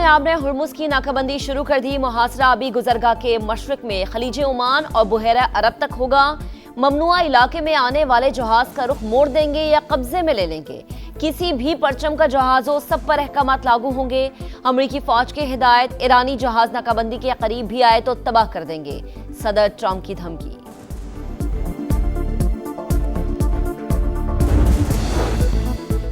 आब ने हुर्मुज़ की नाकाबंदी शुरू कर दी। मुहासरा अभी गुजरगाह के मशरक में खलीज ओमान और बुहेरा अरब तक होगा। ममनुआ इलाके में आने वाले जहाज का रुख मोड़ देंगे या कब्जे में ले लेंगे। किसी भी परचम का जहाज हो, सब पर अहकामात लागू होंगे। अमरीकी फौज की हिदायत, ईरानी जहाज नाकाबंदी के करीब भी आए तो तबाह कर देंगे। सदर ट्रंप की धमकी।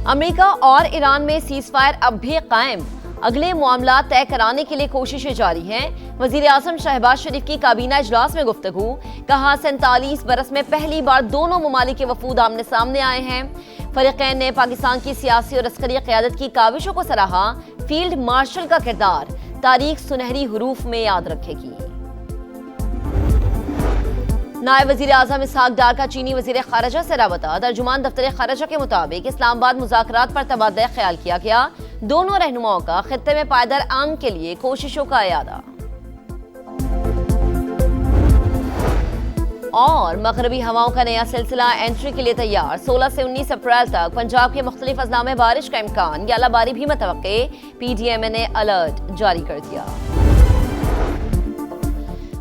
अमेरिका और ईरान में सीज़फायर अब भी कायम। अगले मामला तय कराने के लिए कोशिशें जारी हैं। वजीर आज़म शहबाज शरीफ की काबीना इजलास में गुफ्तगू। कहा 47 बरस में पहली बार दोनों ममालिक के वफूद आमने सामने आए हैं। फरीकैन ने पाकिस्तान की सियासी और अस्करी क़यादत की काविशों को सराहा। फील्ड मार्शल का किरदार तारीख सुनहरी हरूफ में याद रखेगी। नायब वजीर आज़म इसहाक डार का चीनी वजीर खारजा से राबता। तर्जुमान दफ्तर खारजा के मुताबिक इस्लामाबाद मुज़ाकरात पर तबादला ख्याल किया गया। दोनों रहनुमाओं का खित्ते में पायदार अमन के लिए कोशिशों का इयादा। और मगरबी हवाओं का नया सिलसिला एंट्री के लिए तैयार। 16 से 19 अप्रैल तक पंजाब के मुख्तलिफ अजला में बारिश का इम्कान। यालाबारी भी मतवक्के। PDMA ने अलर्ट जारी कर दिया।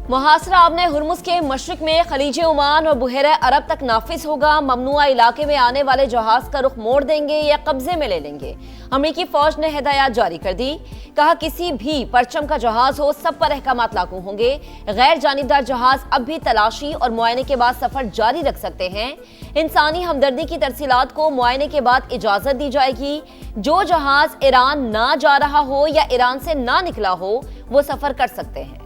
मुहासरा अब ने हुर्मुज़ के मशरक में खलीज ओमान और बुहेरा अरब तक नाफिज होगा। ममनुआ इलाके में आने वाले जहाज का रुख मोड़ देंगे या कब्जे में ले लेंगे। अमरीकी फौज ने हिदायत जारी कर दी। कहा किसी भी परचम का जहाज हो, सब पर अहकामात लागू होंगे। गैर जानिबदार जहाज अब भी तलाशी और मुआयने के बाद सफर जारी रख सकते हैं। इंसानी हमदर्दी की तरसीलात को मुआयने के बाद इजाजत दी जाएगी। जो जहाज ईरान ना जा रहा हो या ईरान से ना निकला हो, वो सफर कर सकते हैं।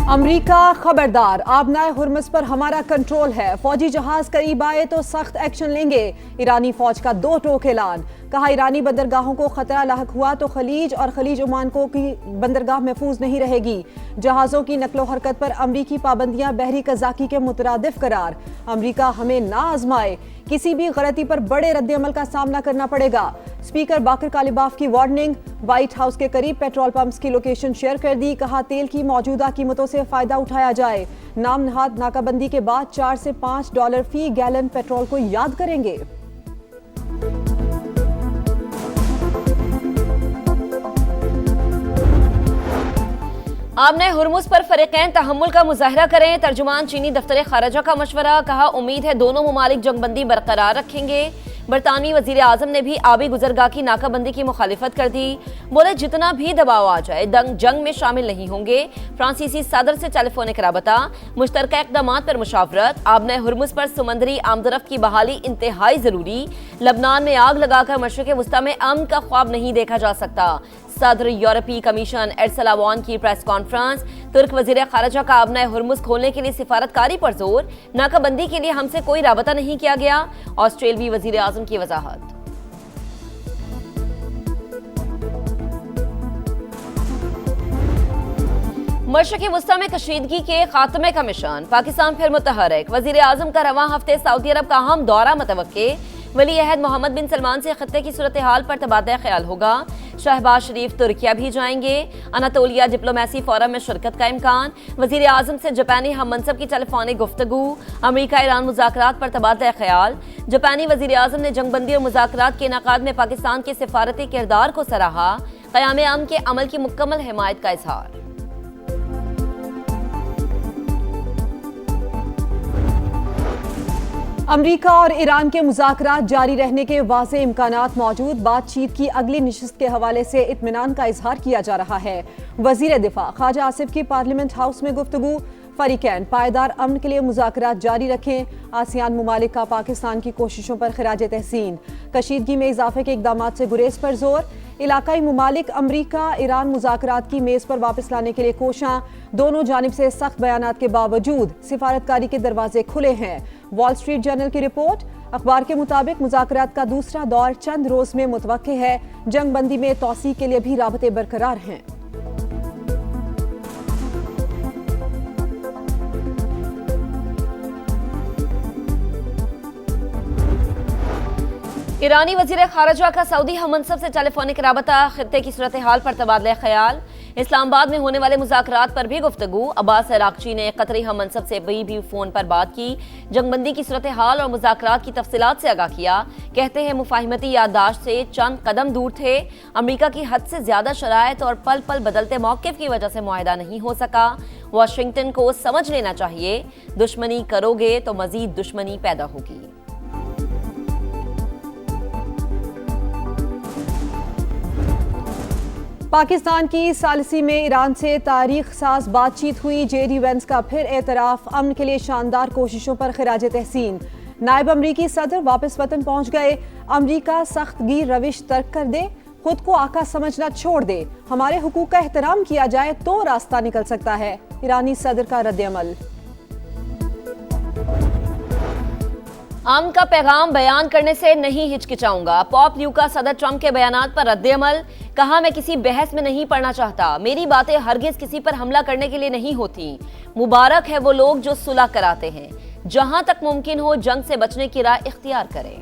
अमरीका खबरदार, आबनाए हुर्मुज़ पर हमारा कंट्रोल है। फौजी जहाज करीब आए तो सख्त एक्शन लेंगे। ईरानी फौज का 2 टोक ऐलान। कहा ईरानी बंदरगाहों को खतरा लाहक हुआ तो खलीज और खलीज ओमान को की बंदरगाह महफूज नहीं रहेगी। जहाजों की नकलो हरकत पर अमरीकी पाबंदियां बहरी कज़ाकी के मुतरादिफ करार। अमरीका हमें ना आजमाए, किसी भी गलती पर बड़े रद्द-ए-अमल का सामना करना पड़ेगा। स्पीकर बाकर कालिबाफ की वार्निंग। व्हाइट हाउस के करीब पेट्रोल पंप्स की लोकेशन शेयर कर दी। कहा तेल की मौजूदा कीमतों से फायदा उठाया जाए। नाम नहाद नाकाबंदी के बाद $4 से $5 फी गैलन पेट्रोल को याद करेंगे। आपने हुर्मुज़ पर फरीकैन तहम्मुल का मुजाहरा करें। तर्जुमान चीनी दफ्तर खारजा का मशवरा। कहा उम्मीद है दोनों ममालिक जंगबंदी बरकरार रखेंगे। बरतानवी वजीर आज़म ने भी आबी गुजरगाह की नाकाबंदी की मुखालिफत कर दी। बोले जितना भी दबाव आ जाए जंग में शामिल नहीं होंगे। फ्रांसीसी सदर से टेलीफोनिक राबता। मुश्तरका इक़दामात पर मुशावरत। आबने हुर्मुज़ पर समंदरी आमदरफ्त की बहाली इंतहाई जरूरी। लबनान में आग लगाकर मशरिक़ वस्ता में अमन का ख्वाब नहीं देखा जा सकता। सदर यूरोपीय कमीशन एरसला वॉन की प्रेस कॉन्फ्रेंस। तुर्क वजीर खारजा का आबनाए हुर्मुज़ खोलने के लिए सिफारतकारी पर जोर। नाकाबंदी के लिए हमसे कोई राबता नहीं किया गया। ऑस्ट्रेलियाई वजीर आज़म की वजाहत। मशरिक़ वस्ता में कशीदगी के खात्मे का मिशन। पाकिस्तान फिर मुतहरक। वजीर आज़म का रवां हफ्ते सऊदी अरब का अहम दौरा मतवक्के। वली अहद मोहम्मद बिन सलमान से खत्ते की सूरत हाल पर तबादला ख्याल होगा। शहबाज शरीफ तुर्किया भी जाएंगे। अनातोलिया डिप्लोमेसी फोरम में शिरकत का इम्कान। वजीर आज़म से जापानी हम मनसब की टेलीफोनिक गुफ्तगू। अमरीका ईरान मुज़ाकरात पर तबादला ख्याल। जापानी वजीर आज़म ने जंगबंदी और मुज़ाकरात के इनाकाद में पाकिस्तान के सिफारती किरदार को सराहा। क़याम अमन के अमल की मुकम्मल हिमायत का इजहार। अमरीका और ईरान के मुज़ाकरात जारी रहने के वाज़े इम्कानात मौजूद। बातचीत की अगली नशिस्त के हवाले से इत्मीनान का इजहार किया जा रहा है। वज़ीर दिफा ख्वाजा आसिफ की पार्लियामेंट हाउस में गुफ्तगू। फरीकैन पायदार अमन के लिए मुज़ाकरात जारी रखें। आसियान मुमालिक का पाकिस्तान की कोशिशों पर खिराज तहसीन। कशीदगी में इजाफे के इक़दाम से गुरेज पर जोर। इलाकाई मुमालिक अमरीका ईरान मुज़ाकरात की मेज़ पर वापस लाने के लिए कोशां। दोनों जानिब से सख्त बयानात के बावजूद सिफारतकारी के दरवाजे खुले हैं। वॉल स्ट्रीट जर्नल की रिपोर्ट। अखबार के मुताबिक मुज़ाकरात का दूसरा दौर चंद रोज में मुतवक्के है। जंगबंदी में तौसी के लिए भी राबते बरकरार हैं। ईरानी वजीर खारजा का सऊदी हम मनसब से टेलीफोनिक राबता। खित्ते की सूरत हाल पर तबादला ख्याल। इस्लामाबाद में होने वाले मुज़ाकरात पर भी गुफ्तगू। अब्बास अरागची ने कतरी हम मनसब से भी फोन पर बात की, जंगबंदी की सूरत हाल और मुज़ाकरात की तफसीलात से आगाह किया। कहते हैं मुफाहिमती याददाश्त से चंद कदम दूर थे। अमरीका की हद से ज्यादा शराइत और पल पल बदलते मौक़िफ़ की वजह से मुआहिदा नहीं हो सका। वाशिंगटन को समझ लेना चाहिए, दुश्मनी करोगे तो मजीद दुश्मनी पैदा होगी। पाकिस्तान की सालिसी में ईरान से तारीख साज बातचीत हुई। जेडी वेंस का फिर एतराफ, अमन के लिए शानदार कोशिशों पर खिराज तहसीन। नायब अमरीकी सदर वापस वतन पहुंच गए। अमरीका सख्तगीर रविश तर्क कर दे, खुद को आका समझना छोड़ दे, हमारे हुकूक का एहतराम किया जाए तो रास्ता निकल सकता है। ईरानी सदर का रद्द-ए-अमल। अमन का पैगाम बयान करने से नहीं हिचकिचाऊंगा। पॉप ल्यू का सदर ट्रंप के बयानात पर रद्द-ए-अमल। कहा, मैं किसी बहस में नहीं पड़ना चाहता, मेरी बातें हरगिज किसी पर हमला करने के लिए नहीं होती। मुबारक है वो लोग जो सुलह कराते हैं। जहां तक मुमकिन हो जंग से बचने की राह इख्तियार करें।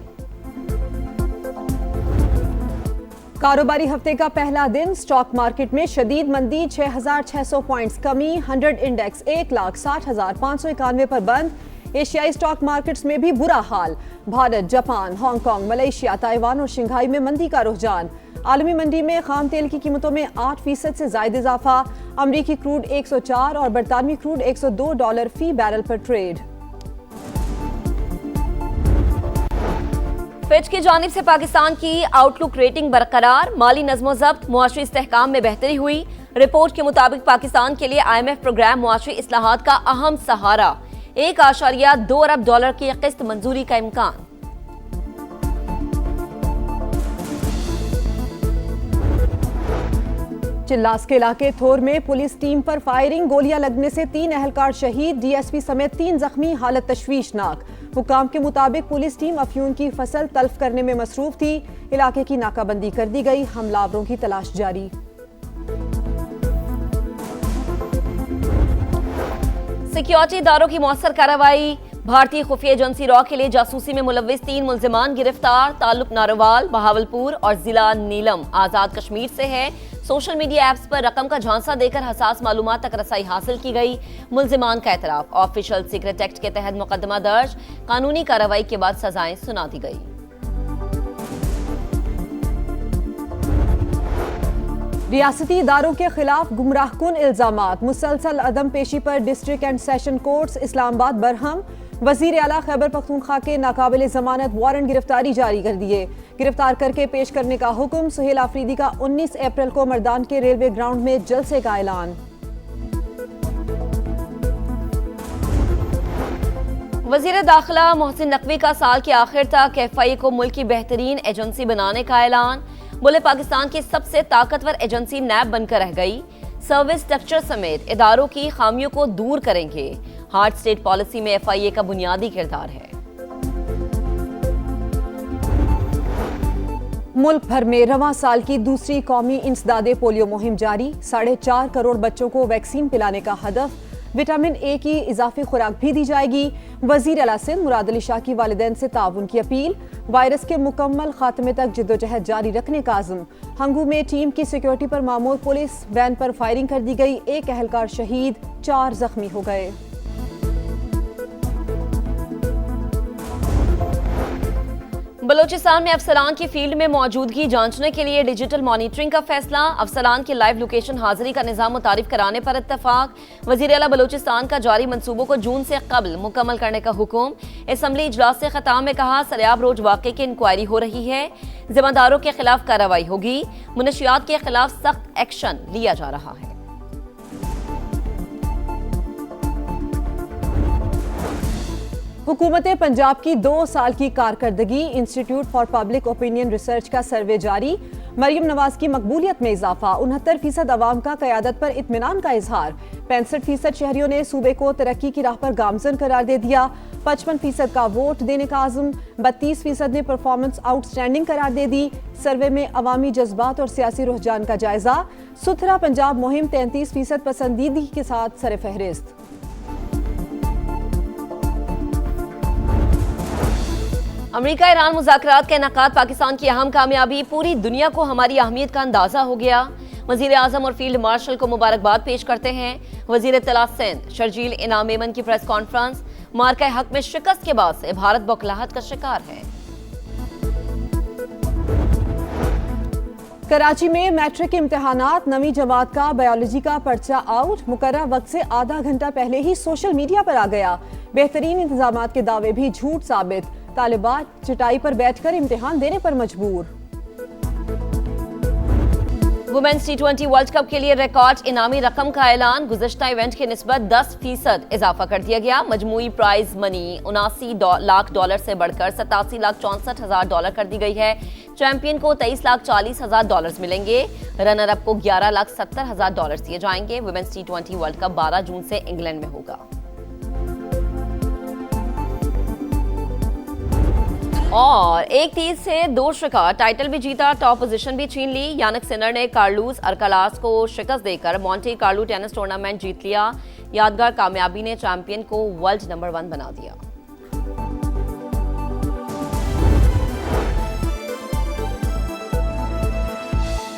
कारोबारी हफ्ते का पहला दिन, स्टॉक मार्केट में शदीद मंदी, 6,600 पॉइंट्स कमी। 100 इंडेक्स 1,60,591 पर बंद। एशियाई स्टॉक मार्केट्स में भी बुरा हाल। Bharat, Japan, Hong Kong, Malaysia, Taiwan और शंघाई में मंदी का रुझान। आलमी मंडी में खाम तेल की कीमतों में 8% से ज्यादा इजाफा। अमरीकी क्रूड 104 और बरतानवी क्रूड $102 फी बैरल पर ट्रेड। फिच की जानिब से पाकिस्तान की आउटलुक रेटिंग बरकरार। माली नज़्म-ओ-ज़ब्त, मुआशरी इस्तेहकाम में बेहतरी हुई। रिपोर्ट के मुताबिक पाकिस्तान के लिए IMF प्रोग्राम मुआशरी इस्लाहात का अहम सहारा। $1.2 अरब की किस्त मंजूरी का इम्कान। चिल्लास के इलाके थोर में पुलिस टीम पर फायरिंग, गोलियां लगने से 3 अहलकार शहीद, DSP समेत 3 जख्मी, हालत तशवीशनाक। हुकाम के मुताबिक पुलिस टीम अफ्यून की फसल तल्फ करने में मसरूफ थी। इलाके की नाकाबंदी कर दी गई, हमलावरों की तलाश जारी। सिक्योरिटी इदारों की मौसर कार्रवाई। भारतीय खुफिया एजेंसी रॉ के लिए जासूसी में मुलव्विस 3 मुल्जिमान गिरफ्तार। ताल्लुक नारोवाल, बहावलपुर और जिला नीलम आजाद कश्मीर से है। सोशल मीडिया ऐप्स पर रकम का झांसा देकर हसास मालूमात तक रसाई हासिल की गई। मुल्जिमान का एतराफ। ऑफिशियल सीक्रेट एक्ट के तहत मुकदमा दर्ज। कानूनी कार्रवाई के बाद सजाएं सुना दी गई। रियासती इदारों के खिलाफ गुमराहकुन इल्जामात, मुसलसल अदम पेशी पर district and session courts Islamabad Barham. वजीर आला खैबर पख्तूनख्वा के नाकाबिल जमानत वारंट गिरफ्तारी जारी कर दिए। गिरफ्तार करके पेश करने का हुक्म। सुहेल आफरीदी का 19 अप्रैल को मर्दान के रेलवे ग्राउंड में जलसे का ऐलान। वजीर दाखिला मोहसिन नकवी का साल के आखिर तक FIA को मुल्क की बेहतरीन एजेंसी बनाने का ऐलान। बोले, पाकिस्तान की सबसे ताकतवर एजेंसी नैब बनकर रह गई। सर्विस स्ट्रक्चर समेत इदारों की खामियों को दूर करेंगे। हार्ड स्टेट पॉलिसी में FIA का बुनियादी किरदार है। मुल्क भर में रवां साल की दूसरी कौमी इंसदादे पोलियो मुहिम जारी। 4.5 करोड़ बच्चों को वैक्सीन पिलाने का हदफ। विटामिन A की इजाफी खुराक भी दी जाएगी। वजीर आला सिंध मुराद अली शाह की वालिदैन से ताउन की अपील। वायरस के मुकम्मल खात्मे तक जिद्दोजहद जारी रखने का आज़म। हंगू में टीम की सिक्योरिटी पर मामूर पुलिस वैन पर फायरिंग कर दी गई। 1 अहलकार शहीद, 4 जख्मी हो गए। बलोचिस्तान में अफसरान की फील्ड में मौजूदगी जांचने के लिए डिजिटल मॉनिटरिंग का फैसला। अफसरान की लाइव लोकेशन हाजिरी का निजाम मुतारिफ कराने पर इत्तफाक। वजीर आला बलोचिस्तान का जारी मंसूबों को जून से कबल मुकम्मल करने का हुक्म। असम्बली इजलास से खिताब में कहा, सरेआब रोज वाक़े की इंक्वायरी हो रही है। जिम्मेदारों के खिलाफ कार्रवाई होगी। मुनशियात के खिलाफ सख्त एक्शन लिया जा रहा है। हुकूमत पंजाब की 2 साल की कारकर्दगी। Institute for public opinion research का सर्वे जारी। मरियम नवाज की मकबूलियत में इजाफा। 69% अवाम का क़यादत पर इत्मीनान का इजहार। 65% शहरियों ने सूबे को तरक्की की राह पर गामजन करार दे दिया। 55% का वोट देने का आज़म। 32% ने परफॉर्मेंस आउटस्टैंडिंग करार दे दी। सर्वे में अवामी जज्बात और सियासी रुझान का जायजा। सुथरा पंजाब मुहिम 33% पसंदीदगी के साथ सरफहरिस्त। अमेरिका ईरान मुज़ाकरात का इनेकाद पाकिस्तान की अहम कामयाबी। पूरी दुनिया को हमारी अहमियत का अंदाजा हो गया। वजीर आजम और फील्ड मार्शल को मुबारकबाद पेश करते हैं। वजीर इत्तला सिंध शर्जील इनाम मेमन की प्रेस कॉन्फ्रेंस। मार्का हक में शिकस्त के बाद से भारत बौखलाहट का शिकार है। कराची में मैट्रिक इम्तिहानात, नवी जमात का बायोलॉजी का पर्चा आउट, मुकर्रर वक्त से आधा घंटा पहले ही सोशल मीडिया पर आ गया। बेहतरीन इंतजामात के दावे भी झूठ साबित, तालिबात चटाई पर बैठकर इम्तिहान देने पर मजबूर। वुमेन्स T20 वर्ल्ड कप के लिए रिकॉर्ड इनामी रकम का ऐलान। गुज़श्ता इवेंट की निस्बत 10% इजाफा कर दिया गया। मजमूई प्राइज मनी 79 लाख डॉलर से बढ़कर 87,64,000 कर दी गई है। चैंपियन को 23,40,000 मिलेंगे। रनर अप को 11,70,000 दिए जाएंगे। वुमेन्स T20 वर्ल्ड कप 12 जून से इंग्लैंड में होगा। और एक तीर से 2 शिकार, टाइटल भी जीता, टॉप पोजीशन भी छीन ली। यानिक सिनर ने कार्लोस अल्काराज को शिकस्त देकर मॉन्टे कार्लो टेनिस टूर्नामेंट जीत लिया। यादगार कामयाबी ने चैंपियन को वर्ल्ड नंबर 1 बना दिया।